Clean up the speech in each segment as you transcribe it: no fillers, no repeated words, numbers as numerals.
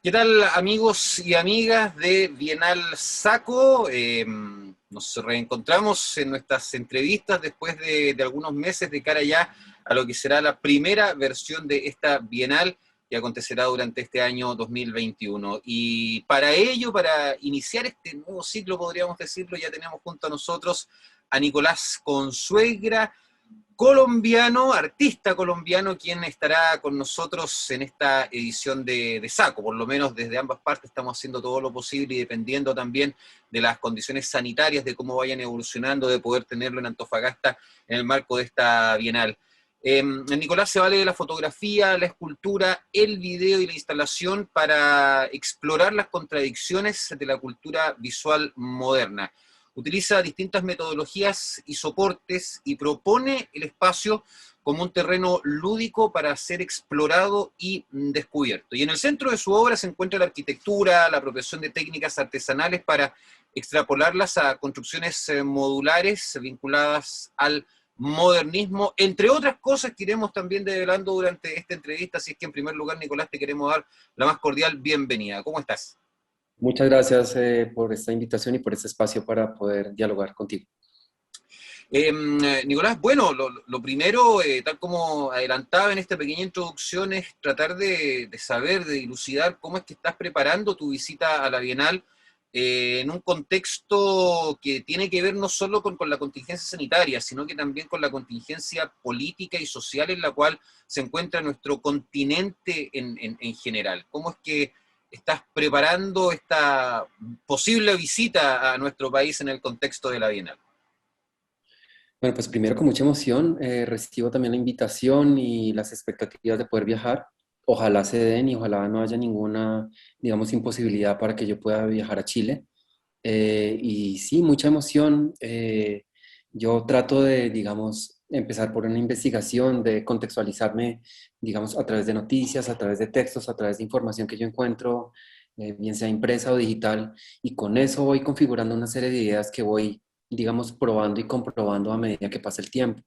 ¿Qué tal, amigos y amigas de Bienal Saco? Nos reencontramos en nuestras entrevistas después de algunos meses de cara ya a lo que será la primera versión de esta Bienal que acontecerá durante este año 2021. Y para ello, para iniciar este nuevo ciclo, podríamos decirlo, ya tenemos junto a nosotros a Nicolás Consuegra, colombiano, artista colombiano, quien estará con nosotros en esta edición de Saco. Por lo menos desde ambas partes estamos haciendo todo lo posible y dependiendo también de las condiciones sanitarias, de cómo vayan evolucionando, de poder tenerlo en Antofagasta en el marco de esta Bienal. Nicolás se vale de la fotografía, la escultura, el video y la instalación para explorar las contradicciones de la cultura visual moderna. Utiliza distintas metodologías y soportes y propone el espacio como un terreno lúdico para ser explorado y descubierto. Y en el centro de su obra se encuentra la arquitectura, la apropiación de técnicas artesanales para extrapolarlas a construcciones modulares vinculadas al modernismo, entre otras cosas que iremos también develando durante esta entrevista. Así es que en primer lugar, Nicolás, te queremos dar la más cordial bienvenida. ¿Cómo estás? Muchas gracias por esta invitación y por este espacio para poder dialogar contigo. Nicolás, bueno, lo primero, tal como adelantaba en esta pequeña introducción, es tratar de saber, de dilucidar cómo es que estás preparando tu visita a la Bienal en un contexto que tiene que ver no solo con la contingencia sanitaria, sino que también con la contingencia política y social en la cual se encuentra nuestro continente en general. ¿Cómo es que estás preparando esta posible visita a nuestro país en el contexto de la Bienal? Bueno, pues primero con mucha emoción recibo también la invitación y las expectativas de poder viajar. Ojalá se den y ojalá no haya ninguna, digamos, imposibilidad para que yo pueda viajar a Chile. Y sí, mucha emoción. Yo trato de, digamos, empezar por una investigación, de contextualizarme, digamos, a través de noticias, a través de textos, a través de información que yo encuentro, bien sea impresa o digital, y con eso voy configurando una serie de ideas que voy, digamos, probando y comprobando a medida que pasa el tiempo.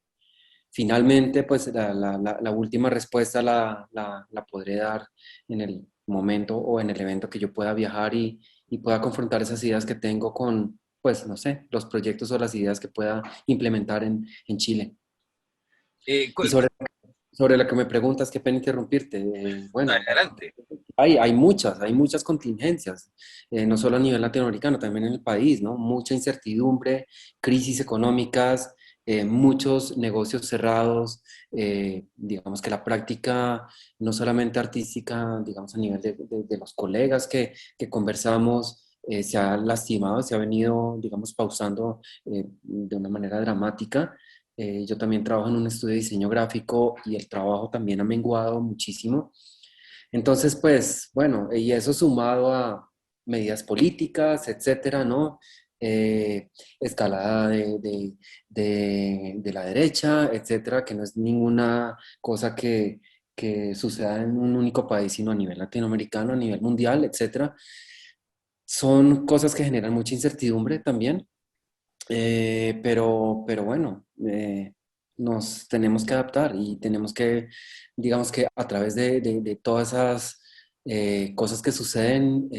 Finalmente, pues la última respuesta la podré dar en el momento o en el evento que yo pueda viajar y pueda confrontar esas ideas que tengo con, pues, no sé, los proyectos o las ideas que pueda implementar en Chile. Eh, Y sobre lo que me preguntas, qué pena interrumpirte. Bueno, Adelante. hay muchas contingencias, no solo a nivel latinoamericano, también en el país, ¿no? Mucha incertidumbre, crisis económicas, muchos negocios cerrados, digamos que la práctica, no solamente artística, digamos a nivel de los colegas que conversamos, se ha lastimado, se ha venido, digamos, pausando de una manera dramática. Yo también trabajo en un estudio de diseño gráfico y el trabajo también ha menguado muchísimo. Entonces, pues, bueno, y eso sumado a medidas políticas, etcétera, ¿no? Eh, Escalada de la derecha, etcétera, que no es ninguna cosa que suceda en un único país, sino a nivel latinoamericano, a nivel mundial, etcétera. Son cosas que generan mucha incertidumbre también, pero bueno, nos tenemos que adaptar y tenemos que, digamos que a través de todas esas cosas que suceden,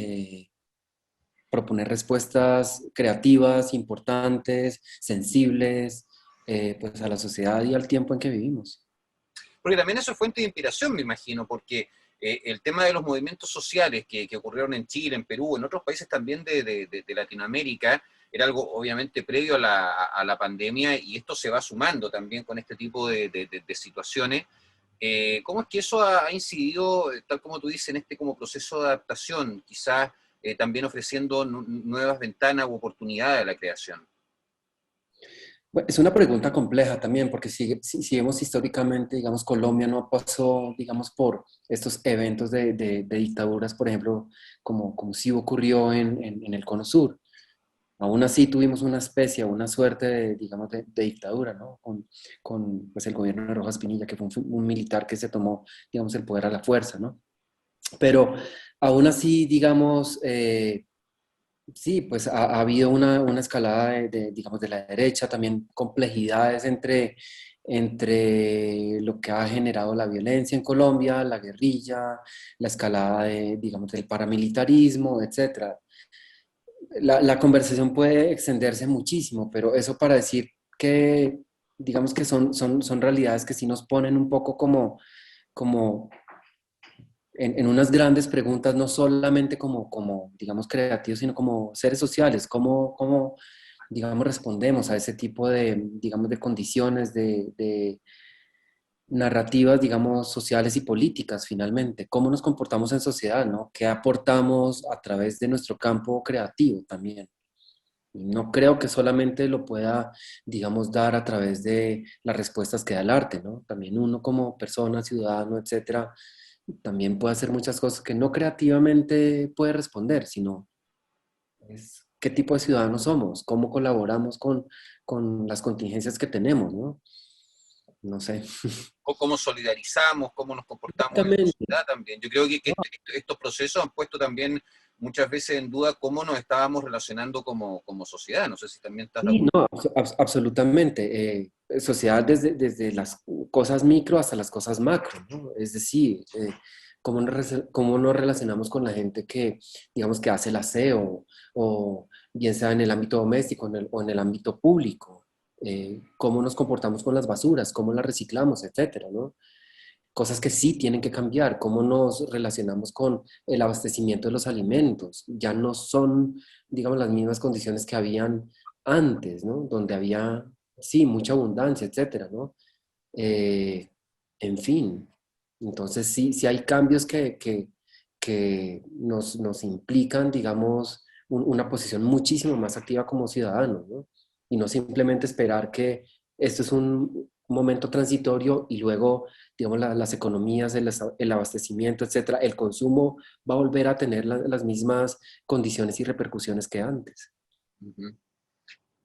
proponer respuestas creativas, importantes, sensibles, pues a la sociedad y al tiempo en que vivimos. Porque también eso es fuente de inspiración, me imagino, porque el tema de los movimientos sociales que ocurrieron en Chile, en Perú, en otros países también de Latinoamérica, era algo obviamente previo a la pandemia y esto se va sumando también con este tipo de situaciones. ¿Cómo es que eso ha incidido, tal como tú dices, en este como proceso de adaptación, quizás también ofreciendo nuevas ventanas u oportunidades a la creación? Bueno, es una pregunta compleja también, porque si vemos históricamente, digamos, Colombia no pasó, digamos, por estos eventos de dictaduras, por ejemplo, como sí ocurrió en el Cono Sur. Aún así tuvimos una especie, una suerte de, digamos, de dictadura, ¿no? Con pues, el gobierno de Rojas Pinilla, que fue un militar que se tomó, digamos, el poder a la fuerza, ¿no? Pero aún así, digamos, sí, pues ha habido una escalada digamos, de la derecha, también complejidades entre entre lo que ha generado la violencia en Colombia, la guerrilla, la escalada de, digamos, del paramilitarismo, etcétera. La conversación puede extenderse muchísimo, pero eso para decir que, digamos que son realidades que sí nos ponen un poco como en unas grandes preguntas, no solamente como digamos, creativos, sino como seres sociales, cómo digamos, respondemos a ese tipo de, digamos, de condiciones, de narrativas, digamos, sociales y políticas, finalmente. ¿Cómo nos comportamos en sociedad, no? ¿Qué aportamos a través de nuestro campo creativo también? No creo que solamente lo pueda, digamos, dar a través de las respuestas que da el arte, ¿no? También uno como persona, ciudadano, etcétera, también puede hacer muchas cosas que no creativamente puede responder, sino es qué tipo de ciudadanos somos, cómo colaboramos con las contingencias que tenemos, ¿no? No sé. O cómo solidarizamos, cómo nos comportamos en Exactamente. sociedad también. Yo creo que estos procesos han puesto también muchas veces en duda cómo nos estábamos relacionando como sociedad. No sé si también estás de Sí, acuerdo. no, absolutamente. Sociedad desde las cosas micro hasta las cosas macro, ¿no? Es decir, cómo nos relacionamos con la gente que, digamos, que hace el aseo, o bien sea en el ámbito doméstico o en el ámbito público. Cómo nos comportamos con las basuras, cómo las reciclamos, etcétera, ¿no? Cosas que sí tienen que cambiar, cómo nos relacionamos con el abastecimiento de los alimentos. Ya no son, digamos, las mismas condiciones que habían antes, ¿no? Donde había, sí, mucha abundancia, etcétera, ¿no? Eh, en fin, entonces sí hay cambios que nos implican, digamos, una posición muchísimo más activa como ciudadanos, ¿no? Y no simplemente esperar que esto es un momento transitorio y luego, digamos, las economías, el abastecimiento, etcétera, el consumo va a volver a tener las mismas condiciones y repercusiones que antes. Ujú.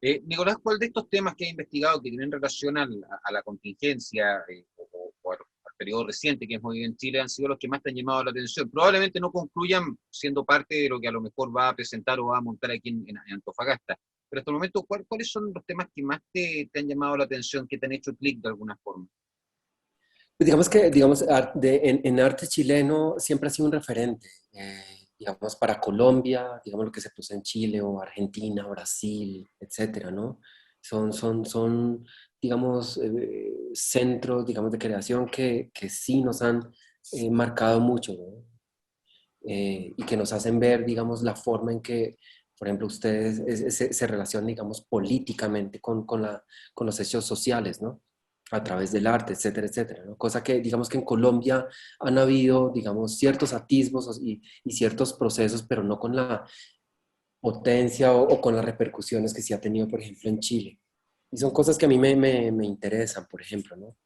Nicolás, ¿cuál de estos temas que ha investigado que tienen relación a la contingencia o al periodo reciente que hemos vivido en Chile han sido los que más te han llamado la atención? Probablemente no concluyan siendo parte de lo que a lo mejor va a presentar o va a montar aquí en Antofagasta, pero hasta el momento, ¿cuáles son los temas que más te han llamado la atención, que te han hecho clic de alguna forma? Pues digamos que, digamos, en arte chileno siempre ha sido un referente, digamos, para Colombia, digamos lo que se puso en Chile o Argentina, Brasil, etcétera, ¿no? Son digamos, centros, digamos, de creación que sí nos han marcado mucho, ¿no? Y que nos hacen ver, digamos, la forma en que, por ejemplo, ustedes se relacionan, digamos, políticamente con los hechos sociales, ¿no? A través del arte, etcétera, etcétera, ¿no? Cosa que, digamos, que en Colombia han habido, digamos, ciertos atisbos y ciertos procesos, pero no con la potencia o con las repercusiones que sí ha tenido, por ejemplo, en Chile. Y son cosas que a mí me interesan, por ejemplo, ¿no?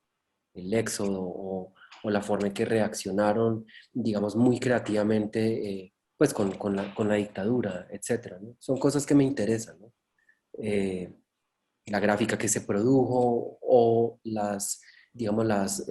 El éxodo o la forma en que reaccionaron, digamos, muy creativamente, pues con la dictadura, etcétera, ¿no? Son cosas que me interesan, ¿no? Eh, la gráfica que se produjo o digamos, las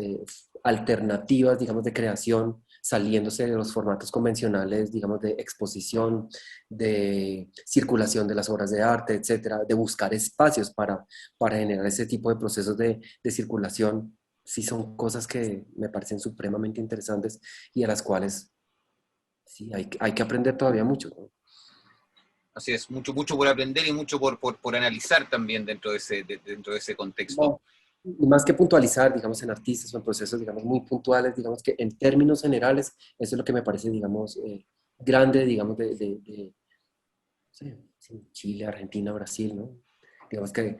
alternativas, digamos, de creación saliéndose de los formatos convencionales, digamos, de exposición, de circulación de las obras de arte, etcétera, de buscar espacios para generar ese tipo de procesos de circulación, sí son cosas que me parecen supremamente interesantes y a las cuales sí hay que aprender todavía mucho, ¿no? Así es, mucho, mucho por aprender y mucho por analizar también dentro de ese contexto. No, y más que puntualizar, digamos, en artistas o en procesos, digamos, muy puntuales, digamos que en términos generales, eso es lo que me parece, digamos, grande, digamos, sí, sí, Chile, Argentina, Brasil, ¿no? Digamos que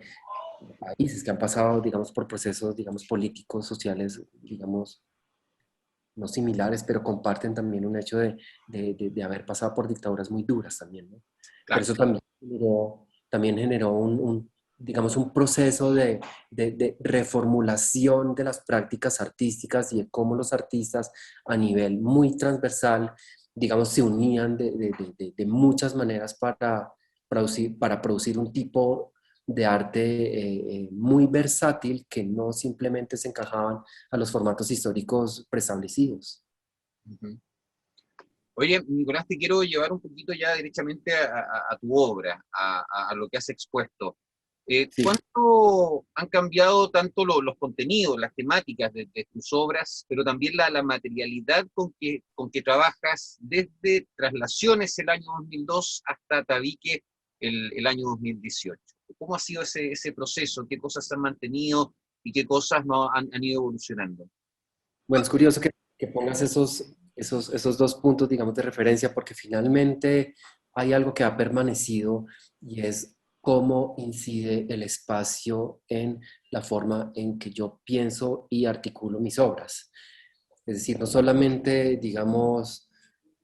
países que han pasado, digamos, por procesos, digamos, políticos, sociales, digamos, no similares, pero comparten también un hecho de haber pasado por dictaduras muy duras también, ¿no? Pero Claro. eso también generó digamos, un proceso de reformulación de las prácticas artísticas y de cómo los artistas a nivel muy transversal, digamos, se unían de muchas maneras para producir un tipo de arte muy versátil que no simplemente se encajaban a los formatos históricos preestablecidos. Ujú. Oye, Nicolás, te quiero llevar un poquito ya directamente a tu obra, a lo que has expuesto. Sí. ¿Cuánto han cambiado tanto los contenidos, las temáticas de tus obras, pero también la materialidad con que trabajas desde Traslaciones el año 2002 hasta Tabique el año 2018? ¿Cómo ha sido ese proceso? ¿Qué cosas se han mantenido y qué cosas no han ido evolucionando? Bueno, es curioso que pongas esos dos puntos, digamos, de referencia, porque finalmente hay algo que ha permanecido y es cómo incide el espacio en la forma en que yo pienso y articulo mis obras. Es decir, no solamente, digamos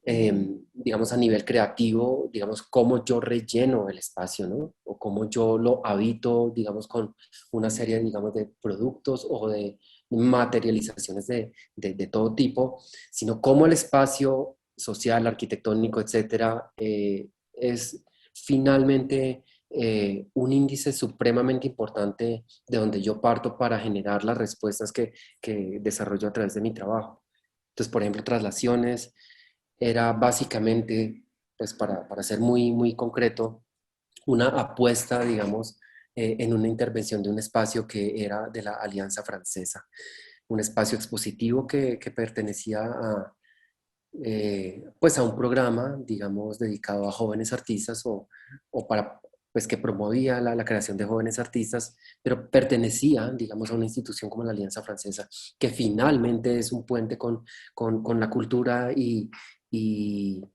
a nivel creativo, digamos, cómo yo relleno el espacio, ¿no? O cómo yo lo habito, digamos, con una serie, digamos, de productos o de materializaciones de todo tipo, sino cómo el espacio social, arquitectónico, etcétera, es finalmente un índice supremamente importante de donde yo parto para generar las respuestas que desarrollo a través de mi trabajo. Entonces, por ejemplo, Traslaciones era básicamente, pues para ser muy concreto, una apuesta, digamos, en una intervención de un espacio que era de la Alianza Francesa, un espacio expositivo que pertenecía pues a un programa, digamos, dedicado a jóvenes artistas o para, pues que promovía la creación de jóvenes artistas, pero pertenecía, digamos, a una institución como la Alianza Francesa, que finalmente es un puente con la cultura y,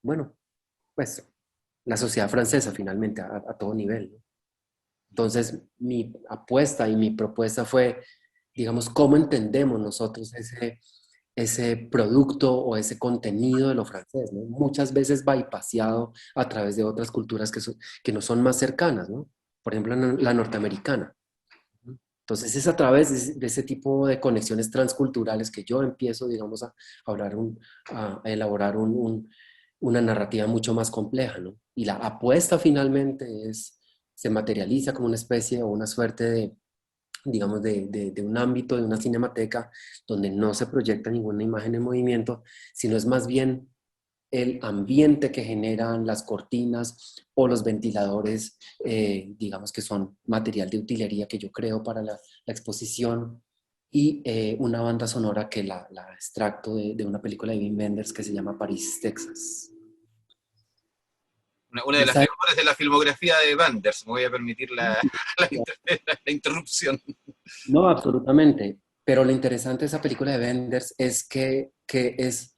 bueno, pues la sociedad francesa finalmente a todo nivel, ¿no? Entonces, mi apuesta y mi propuesta fue, digamos, cómo entendemos nosotros ese producto o ese contenido de lo francés, ¿no? Muchas veces bypaseado a través de otras culturas que no son más cercanas, ¿no? Por ejemplo, la norteamericana. Entonces es a través de ese tipo de conexiones transculturales que yo empiezo, digamos, a elaborar una narrativa mucho más compleja, ¿no? Y la apuesta finalmente se materializa como una especie o una suerte digamos, de un ámbito, de una cinemateca, donde no se proyecta ninguna imagen en movimiento, sino es más bien el ambiente que generan las cortinas o los ventiladores, digamos que son material de utilería que yo creo para la exposición, y una banda sonora que la extracto de una película de Wim Wenders que se llama París, Texas. Una de las Esa, mejores de la filmografía de Wenders, me voy a permitir la interrupción. no, absolutamente. Pero lo interesante de esa película de Wenders es que es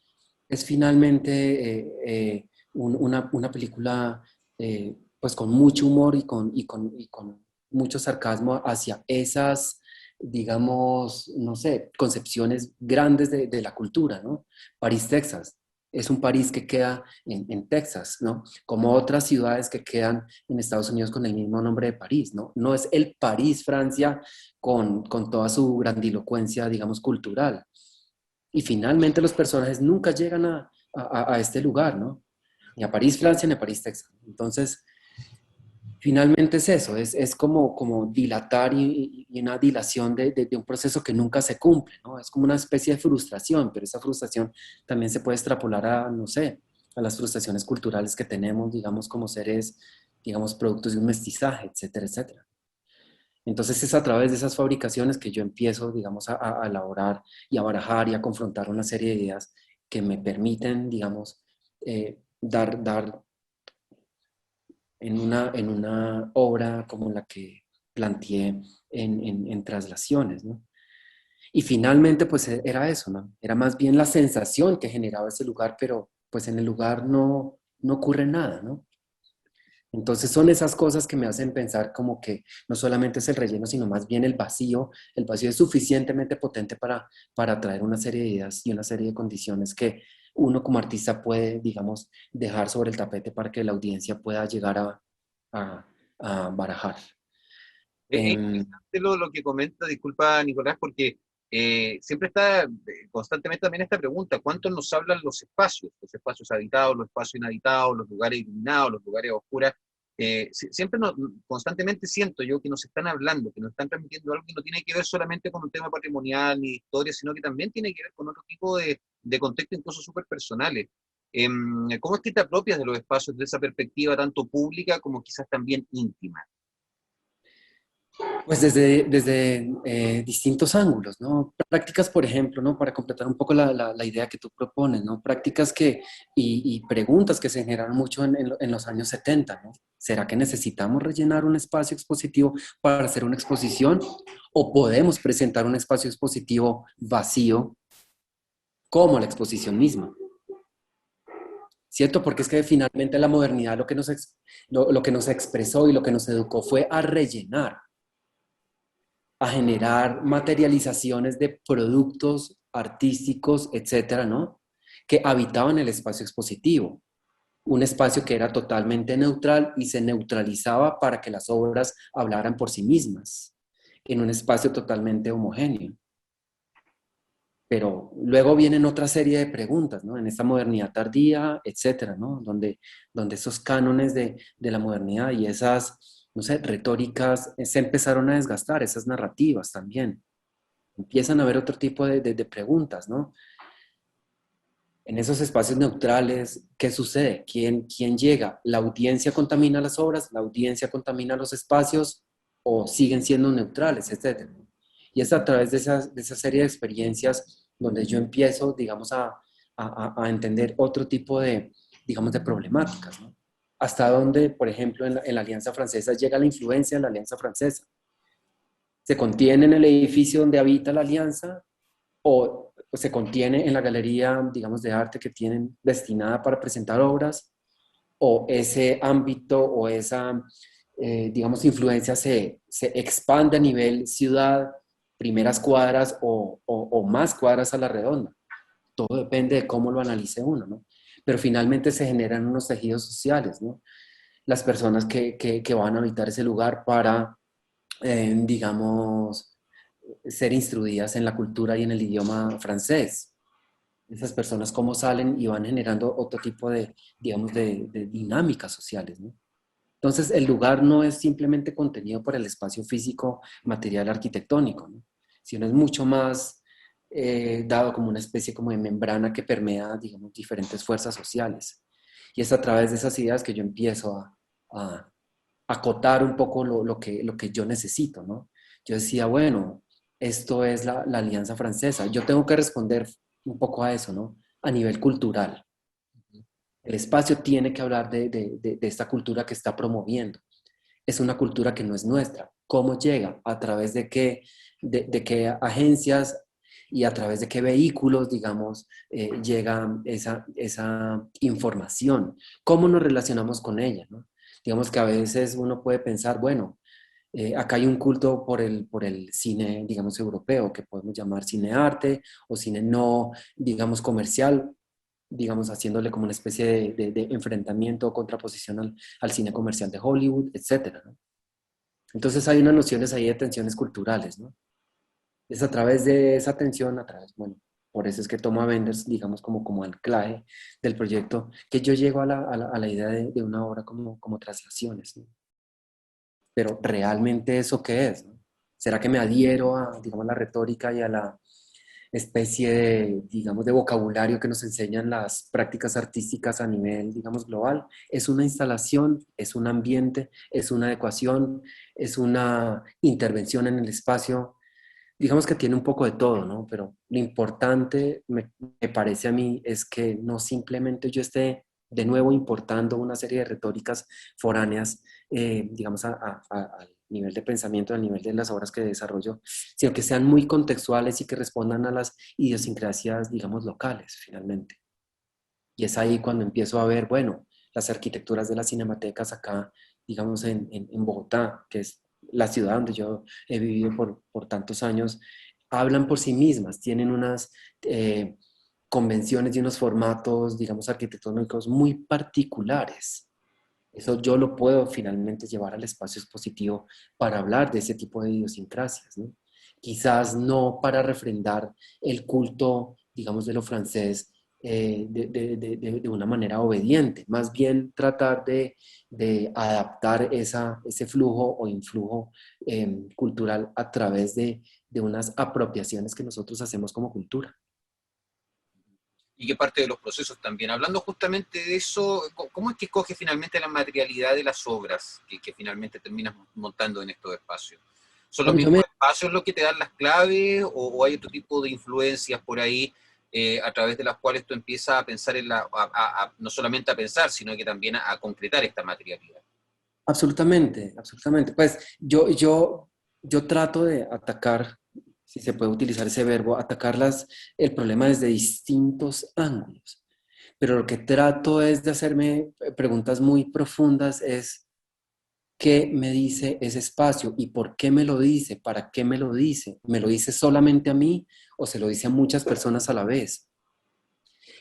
finalmente una película pues con mucho humor y con mucho sarcasmo hacia esas, digamos, no sé, concepciones grandes de la cultura, ¿no? París, Texas. Es un París que queda en Texas, ¿no? Como otras ciudades que quedan en Estados Unidos con el mismo nombre de París, ¿no? No es el París, Francia, con toda su grandilocuencia, digamos, cultural. Y finalmente los personajes nunca llegan a este lugar, ¿no? Ni a París, Francia, ni a París, Texas. Entonces, finalmente es eso, es como dilatar y una dilación de un proceso que nunca se cumple, ¿no? Es como una especie de frustración, pero esa frustración también se puede extrapolar a, no sé, a las frustraciones culturales que tenemos, digamos, como seres, digamos, productos de un mestizaje, etcétera, etcétera. Entonces es a través de esas fabricaciones que yo empiezo, digamos, a elaborar y a barajar y a confrontar una serie de ideas que me permiten, digamos, dar en una obra como la que planteé en Traslaciones, ¿no? Y finalmente, pues era eso, ¿no? Era más bien la sensación que generaba ese lugar, pero pues en el lugar no ocurre nada, ¿no? Entonces son esas cosas que me hacen pensar como que no solamente es el relleno, sino más bien el vacío. El vacío es suficientemente potente para traer una serie de ideas y una serie de condiciones que uno como artista puede, digamos, dejar sobre el tapete para que la audiencia pueda llegar a, a barajar. Es Em, interesante lo que comenta, disculpa Nicolás, porque siempre está constantemente también esta pregunta, ¿cuánto nos hablan los espacios habitados, los espacios inhabitados, los lugares iluminados, los lugares oscuros? Siempre constantemente siento yo que nos están hablando, que nos están transmitiendo algo que no tiene que ver solamente con un tema patrimonial ni de historia, sino que también tiene que ver con otro tipo de contextos incluso súper personales. ¿Cómo es que te apropias de los espacios de esa perspectiva tanto pública como quizás también íntima? Pues desde distintos ángulos, ¿no? Prácticas, por ejemplo, ¿no? Para completar un poco la idea que tú propones, ¿no? Prácticas y preguntas que se generaron mucho en los años 70, ¿no? ¿Será que necesitamos rellenar un espacio expositivo para hacer una exposición? ¿O podemos presentar un espacio expositivo vacío como la exposición misma? ¿Cierto? Porque es que finalmente la modernidad lo que nos expresó y lo que nos educó fue a rellenar, a generar materializaciones de productos artísticos, etcétera, ¿no? Que habitaban el espacio expositivo, un espacio que era totalmente neutral y se neutralizaba para que las obras hablaran por sí mismas, en un espacio totalmente homogéneo. Pero luego vienen otra serie de preguntas, ¿no? En esta modernidad tardía, etcétera, ¿no? Donde esos cánones de la modernidad y esas, no sé, retóricas se empezaron a desgastar, esas narrativas también. Empiezan a haber otro tipo de preguntas, ¿no? En esos espacios neutrales, ¿qué sucede? ¿Quién llega? ¿La audiencia contamina las obras? ¿La audiencia contamina los espacios? ¿O siguen siendo neutrales, etcétera? Y es a través de esa serie de experiencias donde yo empiezo, digamos, a entender otro tipo de, digamos, de problemáticas, ¿no? Hasta donde, por ejemplo, en la Alianza Francesa llega la influencia de la Alianza Francesa. ¿Se contiene en el edificio donde habita la Alianza o se contiene en la galería, digamos, de arte que tienen destinada para presentar obras, o ese ámbito o esa, digamos, influencia se expande a nivel ciudad, primeras cuadras o más cuadras a la redonda? Todo depende de cómo lo analice uno, ¿no? Pero finalmente se generan unos tejidos sociales, ¿no? Las personas que van a habitar ese lugar para, digamos, ser instruidas en la cultura y en el idioma francés. Esas personas cómo salen y van generando otro tipo de, digamos, de dinámicas sociales, ¿no? Entonces, el lugar no es simplemente contenido por el espacio físico, material arquitectónico, ¿no? Sino es mucho más dado como una especie como de membrana que permea, digamos, diferentes fuerzas sociales. Y es a través de esas ideas que yo empiezo a acotar un poco lo que yo necesito, ¿no? Yo decía, bueno, esto es la Alianza Francesa. Yo tengo que responder un poco a eso, ¿no? A nivel cultural. El espacio tiene que hablar de esta cultura que está promoviendo. Es una cultura que no es nuestra. ¿Cómo llega? ¿A través de qué agencias y a través de qué vehículos, digamos, llega esa información? ¿Cómo nos relacionamos con ella, ¿no? Digamos que a veces uno puede pensar, bueno, acá hay un culto por el cine, digamos, europeo, que podemos llamar cine arte o cine no, digamos, comercial, digamos, haciéndole como una especie de enfrentamiento o contraposición al cine comercial de Hollywood, etcétera, ¿no? Entonces hay unas nociones ahí de tensiones culturales, ¿no? Es a través de esa tensión, a través, bueno, por eso es que tomo a Wenders, digamos, como anclaje del proyecto, que yo llego a la idea de una obra como traslaciones, ¿no? Pero realmente eso qué es, ¿no? ¿Será que me adhiero a, digamos, la retórica y a la especie de, digamos, de vocabulario que nos enseñan las prácticas artísticas a nivel, digamos, global? Es una instalación, es un ambiente, es una adecuación, es una intervención en el espacio. Digamos que tiene un poco de todo, ¿no? Pero lo importante, me parece a mí, es que no simplemente yo esté de nuevo importando una serie de retóricas foráneas, digamos, al nivel de pensamiento, al nivel de las obras que desarrollo, sino que sean muy contextuales y que respondan a las idiosincrasias, digamos, locales, finalmente. Y es ahí cuando empiezo a ver, bueno, las arquitecturas de las cinematecas acá, digamos, en Bogotá, que es la ciudad donde yo he vivido por tantos años, hablan por sí mismas, tienen unas convenciones y unos formatos, digamos, arquitectónicos muy particulares. Eso yo lo puedo finalmente llevar al espacio expositivo para hablar de ese tipo de idiosincrasias, ¿no? Quizás no para refrendar el culto, digamos, de lo francés de una manera obediente, más bien tratar de adaptar ese flujo o influjo cultural a través de unas apropiaciones que nosotros hacemos como cultura. Y qué parte de los procesos también. Hablando justamente de eso, ¿cómo es que escoge finalmente la materialidad de las obras que finalmente terminas montando en estos espacios? ¿Son los Bueno, mismos espacios los que te dan las claves o hay otro tipo de influencias por ahí a través de las cuales tú empiezas a pensar no solamente a pensar, sino que también a concretar esta materialidad? absolutamente, absolutamente. Pues yo trato de atacar, si se puede utilizar ese verbo, atacar el problema desde distintos ángulos. Pero lo que trato es de hacerme preguntas muy profundas, es qué me dice ese espacio y por qué me lo dice, para qué me lo dice. ¿Me lo dice solamente a mí o se lo dice a muchas personas a la vez?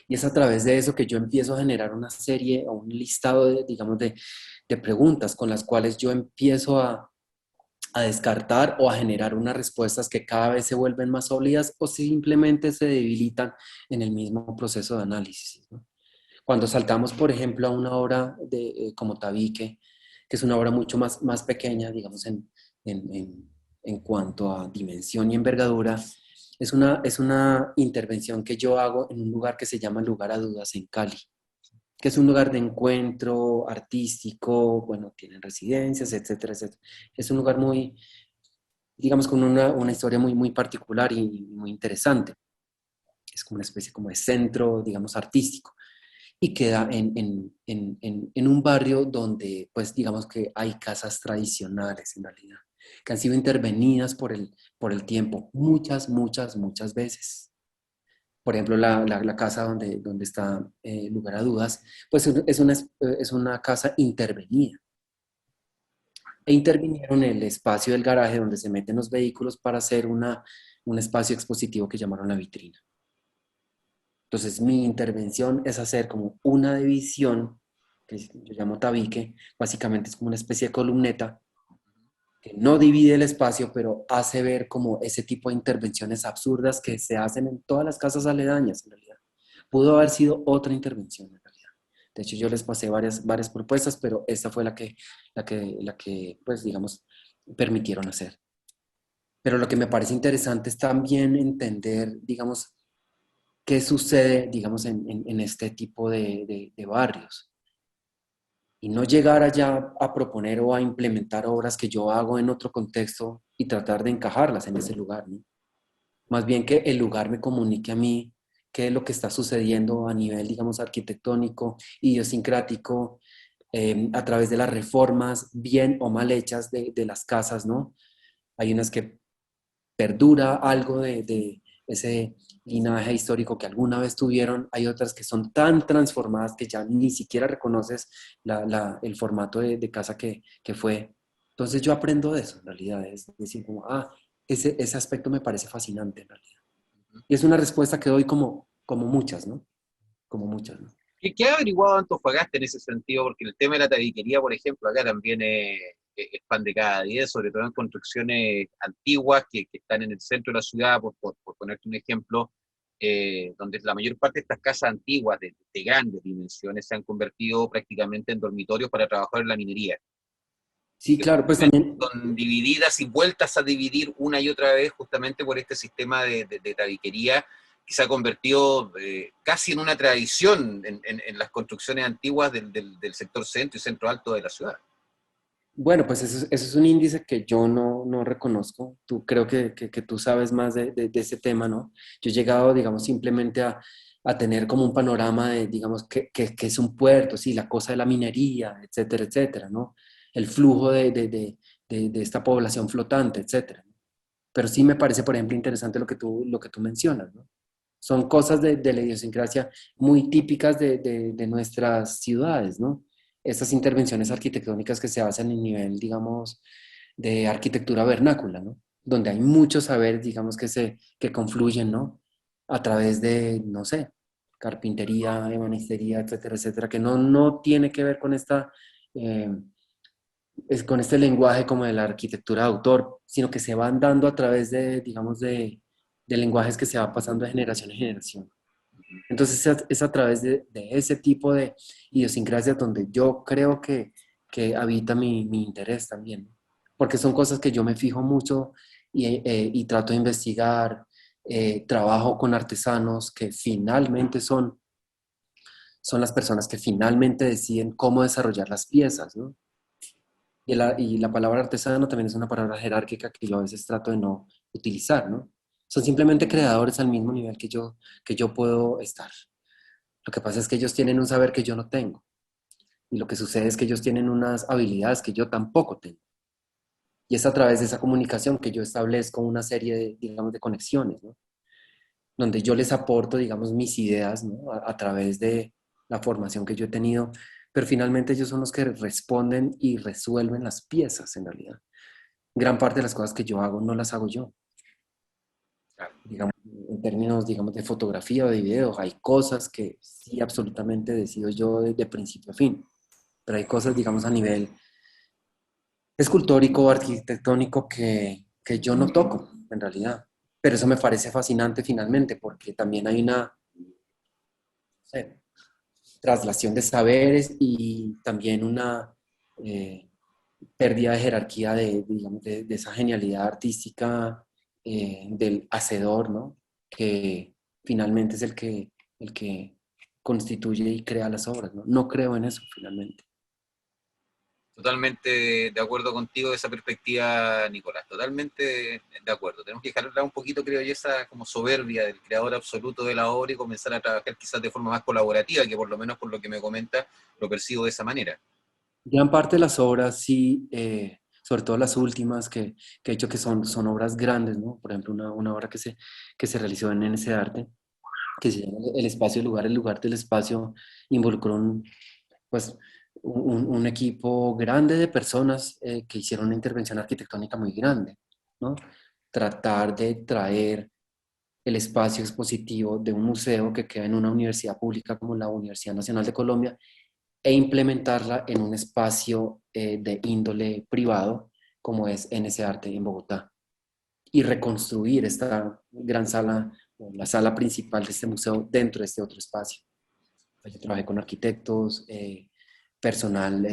Y es a través de eso que yo empiezo a generar una serie o un listado de, digamos, de preguntas con las cuales yo empiezo a descartar o a generar unas respuestas que cada vez se vuelven más sólidas o simplemente se debilitan en el mismo proceso de análisis, ¿no? Cuando saltamos, por ejemplo, a una obra como Tabique, que es una obra mucho más pequeña, digamos, en, en- en cuanto a dimensión y envergadura, es una intervención que yo hago en un lugar que se llama Lugar a Dudas en Cali, que es un lugar de encuentro artístico, bueno, tienen residencias, etcétera, etcétera. Es un lugar muy, digamos, con una historia muy particular y muy interesante. Es como una especie como de centro, digamos, artístico y queda en un barrio donde, pues, digamos que hay casas tradicionales en realidad, que han sido intervenidas por el tiempo muchas veces. Por ejemplo, la casa donde está Lugar a Dudas, pues es una casa intervenida. E intervinieron el espacio del garaje donde se meten los vehículos para hacer un espacio expositivo que llamaron la vitrina. Entonces, mi intervención es hacer como una división, que yo llamo tabique, básicamente es como una especie de columneta que no divide el espacio, pero hace ver como ese tipo de intervenciones absurdas que se hacen en todas las casas aledañas, en realidad. Pudo haber sido otra intervención, en realidad. De hecho, yo les pasé varias propuestas, pero esta fue la que, pues, digamos, permitieron hacer. Pero lo que me parece interesante es también entender, digamos, qué sucede, digamos, en este tipo de barrios. Y no llegar allá a proponer o a implementar obras que yo hago en otro contexto y tratar de encajarlas en ese lugar, ¿no? Más bien que el lugar me comunique a mí qué es lo que está sucediendo a nivel, digamos, arquitectónico, idiosincrático, a través de las reformas bien o mal hechas de las casas, ¿no? Hay unas que perdura algo de ese linaje histórico que alguna vez tuvieron. Hay otras que son tan transformadas que ya ni siquiera reconoces el formato de casa que fue. Entonces yo aprendo de eso, en realidad. Es decir, como, ese aspecto me parece fascinante, en realidad. Y es una respuesta que doy como muchas, ¿no? Como muchas, ¿no? ¿Qué ha averiguado Antofagasta en ese sentido? Porque el tema de la tabiquería, por ejemplo, acá también es pan de cada día, sobre todo en construcciones antiguas que están en el centro de la ciudad, por ponerte un ejemplo, donde la mayor parte de estas casas antiguas de grandes dimensiones se han convertido prácticamente en dormitorios para trabajar en la minería, Sí, que claro, pues también. son divididas y vueltas a dividir una y otra vez justamente por este sistema de tabiquería que se ha convertido casi en una tradición en las construcciones antiguas del sector centro y centro alto de la ciudad. Bueno, pues eso es un índice que yo no reconozco. Tú creo que tú sabes más de ese tema, ¿no? Yo he llegado, digamos, simplemente a tener como un panorama de, digamos, que es un puerto, sí, la cosa de la minería, etcétera, etcétera, ¿no? El flujo de esta población flotante, etcétera. Pero sí me parece, por ejemplo, interesante lo que tú mencionas, ¿no? Son cosas de la idiosincrasia muy típicas de nuestras ciudades, ¿no? Estas intervenciones arquitectónicas que se hacen en nivel, digamos, de arquitectura vernácula, ¿no? Donde hay muchos saberes, digamos, que confluyen, ¿no? A través de, no sé, carpintería, ebanistería, etcétera, etcétera, que no tiene que ver eh, con este lenguaje como de la arquitectura de autor, sino que se van dando a través de, digamos, de lenguajes que se van pasando de generación en generación. Entonces es a través de ese tipo de idiosincrasias donde yo creo que habita mi interés también, ¿no? Porque son cosas que yo me fijo mucho y trato de investigar, trabajo con artesanos que finalmente son las personas que finalmente deciden cómo desarrollar las piezas, ¿no? Y la palabra artesano también es una palabra jerárquica que yo a veces trato de no utilizar, ¿no? Son simplemente creadores al mismo nivel que yo puedo estar. Lo que pasa es que ellos tienen un saber que yo no tengo. Y lo que sucede es que ellos tienen unas habilidades que yo tampoco tengo. Y es a través de esa comunicación que yo establezco una serie de, digamos, de conexiones, ¿no? Donde yo les aporto, digamos, mis ideas, ¿no? A través de la formación que yo he tenido, pero finalmente ellos son los que responden y resuelven las piezas en realidad. Gran parte de las cosas que yo hago no las hago yo. Claro. Digamos, en términos, digamos, de fotografía o de video, hay cosas que sí absolutamente decido yo de principio a fin, pero hay cosas, digamos, a nivel escultórico o arquitectónico que yo no toco, en realidad. Pero eso me parece fascinante finalmente, porque también hay una sé, traslación de saberes y también una eh, pérdida de jerarquía digamos, de esa genialidad artística del hacedor, ¿no? Que finalmente es el que constituye y crea las obras, ¿no? No creo en eso, finalmente. Totalmente de acuerdo contigo de esa perspectiva, Nicolás. Totalmente de acuerdo. Tenemos que dejar atrás un poquito, creo yo, esa como soberbia del creador absoluto de la obra y comenzar a trabajar quizás de forma más colaborativa, que por lo menos por lo que me comenta, lo percibo de esa manera. Gran parte de las obras, sí, sobre todo las últimas que he hecho, que son obras grandes, ¿no? Por ejemplo, una obra que se realizó en ese arte, que se llama El espacio, el lugar del espacio, involucró pues, un equipo grande de personas que hicieron una intervención arquitectónica muy grande, ¿no? Tratar de traer el espacio expositivo de un museo que queda en una universidad pública como la Universidad Nacional de Colombia e implementarla en un espacio de índole privado como es NS Arte en Bogotá y reconstruir esta gran sala, o la sala principal de este museo dentro de este otro espacio. Yo trabajé con arquitectos, personal,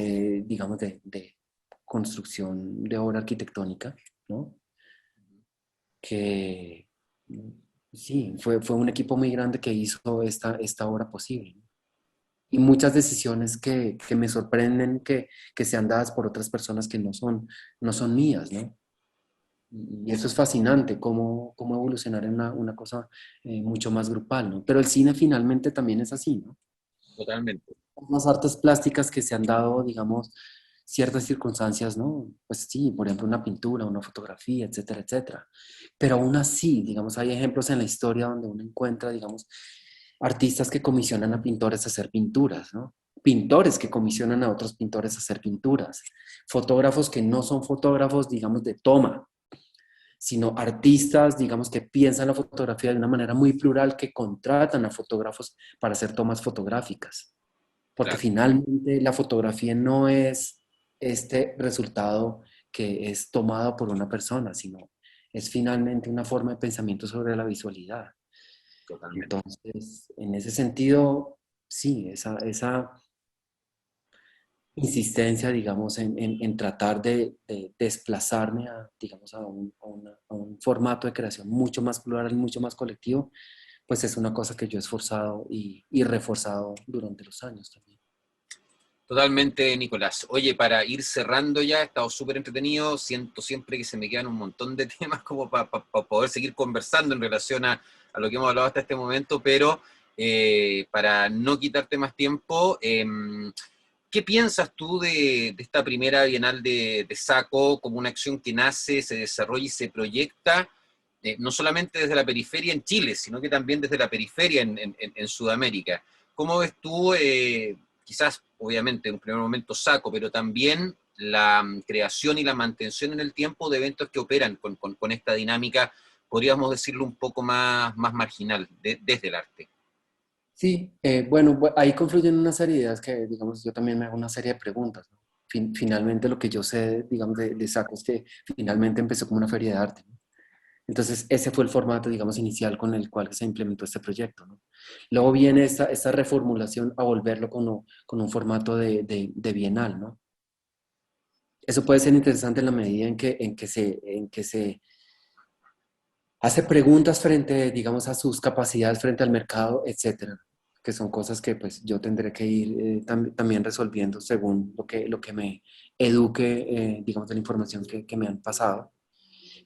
digamos, de construcción de obra arquitectónica, ¿no? Que sí, fue un equipo muy grande que hizo esta obra posible, ¿no? Y muchas decisiones que me sorprenden que sean dadas por otras personas que no son mías, ¿no? Y eso es fascinante, cómo evolucionar en una cosa mucho más grupal, ¿no? Pero el cine finalmente también es así, ¿no? Totalmente. Unas artes plásticas que se han dado, digamos, ciertas circunstancias, ¿no? Pues sí, por ejemplo, una pintura, una fotografía, etcétera, etcétera. Pero aún así, digamos, hay ejemplos en la historia donde uno encuentra, digamos, artistas que comisionan a pintores a hacer pinturas, ¿no? Pintores que comisionan a otros pintores a hacer pinturas. Fotógrafos que no son fotógrafos, digamos, de toma, sino artistas, digamos, que piensan la fotografía de una manera muy plural, que contratan a fotógrafos para hacer tomas fotográficas. Porque Claro. finalmente la fotografía no es este resultado que es tomado por una persona, sino es finalmente una forma de pensamiento sobre la visualidad. Totalmente. Entonces, en ese sentido, sí, esa insistencia, digamos, en tratar de desplazarme a, digamos, a un formato de creación mucho más plural, mucho más colectivo, pues es una cosa que yo he esforzado y reforzado durante los años también. Totalmente, Nicolás. Oye, para ir cerrando ya, he estado súper entretenido. Siento siempre que se me quedan un montón de temas como para poder seguir conversando en relación a lo que hemos hablado hasta este momento, pero para no quitarte más tiempo, ¿qué piensas tú de esta primera Bienal de Saco como una acción que nace, se desarrolla y se proyecta, no solamente desde la periferia en Chile, sino que también desde la periferia en Sudamérica? ¿Cómo ves tú, quizás, obviamente, en un primer momento Saco, pero también la creación y la mantención en el tiempo de eventos que operan con esta dinámica, podríamos decirlo un poco más marginal, desde el arte? Sí, bueno, ahí confluyen una serie de ideas que, digamos, yo también me hago una serie de preguntas, ¿no? Finalmente lo que yo sé, digamos, de Saco es que finalmente empezó como una feria de arte, ¿no? Entonces, ese fue el formato, digamos, inicial con el cual se implementó este proyecto, ¿no? Luego viene esta reformulación a volverlo con un formato de bienal, ¿no? Eso puede ser interesante en la medida en que se hace preguntas frente, digamos, a sus capacidades frente al mercado, etcétera. que son cosas que pues yo tendré que ir también resolviendo según lo que me eduque, digamos, de la información que me han pasado.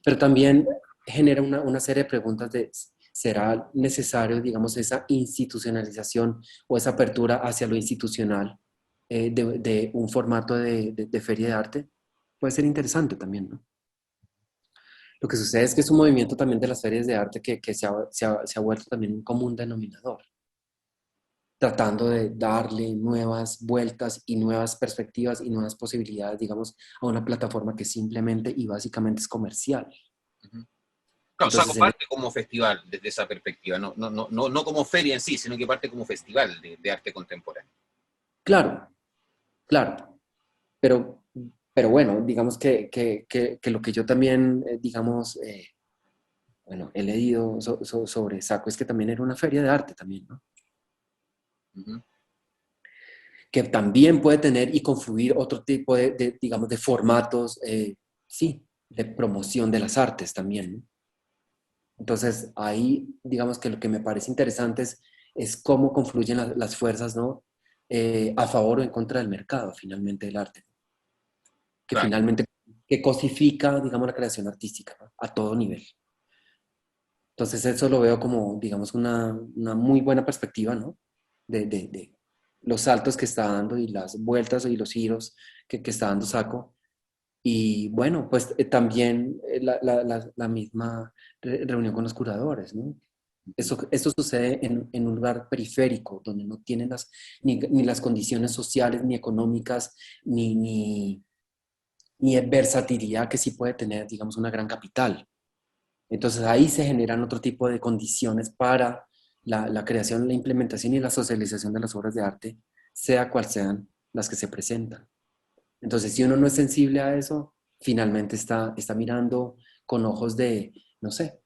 Pero también genera una serie de preguntas de, ¿será necesario, digamos, esa institucionalización o esa apertura hacia lo institucional de un formato de feria de arte? Puede ser interesante también, ¿no? Lo que sucede es que es un movimiento también de las ferias de arte que se ha vuelto también un común denominador, tratando de darle nuevas vueltas y nuevas perspectivas y nuevas posibilidades, digamos, a una plataforma que simplemente y básicamente es comercial. Ujú. Claro, Saco Entonces, en parte como festival desde esa perspectiva, no como feria en sí, sino que parte como festival de arte contemporáneo. claro, claro, pero, pero bueno, digamos que lo que yo también, digamos, bueno, he leído sobre Saco es que también era una feria de arte también, ¿no? Ujú. Que también puede tener y confluir otro tipo digamos, de formatos, sí, de promoción de las artes también, ¿no? Entonces, ahí, digamos que lo que me parece interesante es cómo confluyen las fuerzas, ¿no? A favor o en contra del mercado, finalmente, del arte, que Claro, finalmente, que cosifica, digamos, la creación artística, ¿no? A todo nivel. Entonces, eso lo veo como, digamos, una muy buena perspectiva, ¿no? De los saltos que está dando y las vueltas y los giros que está dando Saco. Y bueno, pues también la misma reunión con los curadores, ¿no? Esto sucede en un lugar periférico, donde no tienen ni las condiciones sociales, ni económicas, ni versatilidad que sí puede tener, digamos, una gran capital. Entonces ahí se generan otro tipo de condiciones para la creación, la implementación y la socialización de las obras de arte, sea cual sean las que se presentan. Entonces, si uno no es sensible a eso, finalmente está mirando con ojos de, no sé,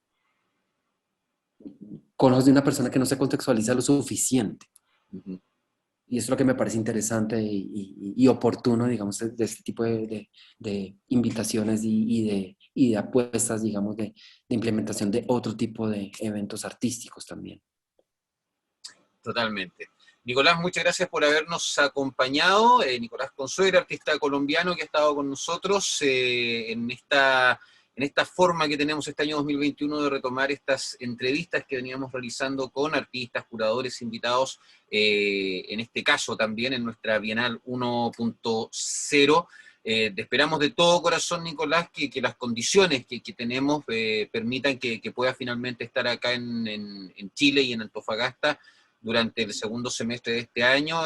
con ojos de una persona que no se contextualiza lo suficiente. ujú, Y eso es lo que me parece interesante y oportuno, digamos, de este tipo de invitaciones y de apuestas, digamos, de implementación de otro tipo de eventos artísticos también. totalmente. Nicolás, muchas gracias por habernos acompañado. Nicolás Consuegra, artista colombiano que ha estado con nosotros en esta forma que tenemos este año 2021 de retomar estas entrevistas que veníamos realizando con artistas, curadores, invitados, en este caso también en nuestra Bienal 1.0. Esperamos de todo corazón, Nicolás, que las condiciones que tenemos permitan que pueda finalmente estar acá en Chile y en Antofagasta durante el segundo semestre de este año.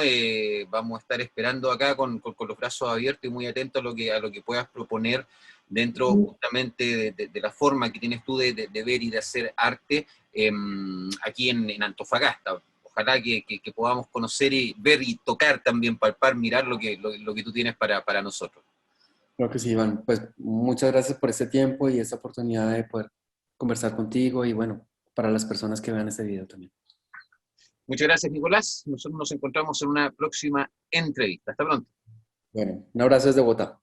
Vamos a estar esperando acá con los brazos abiertos y muy atentos a lo que puedas proponer dentro justamente de la forma que tienes tú de ver y de hacer arte aquí en Antofagasta. Ojalá que podamos conocer y ver y tocar también, palpar, mirar lo que tú tienes para nosotros. Creo que sí, Iván. Pues muchas gracias por este tiempo y esta oportunidad de poder conversar contigo y bueno, para las personas que vean este video también. Muchas gracias, Nicolás. Nosotros nos encontramos en una próxima entrevista. Hasta pronto. Bueno, un abrazo desde Bogotá.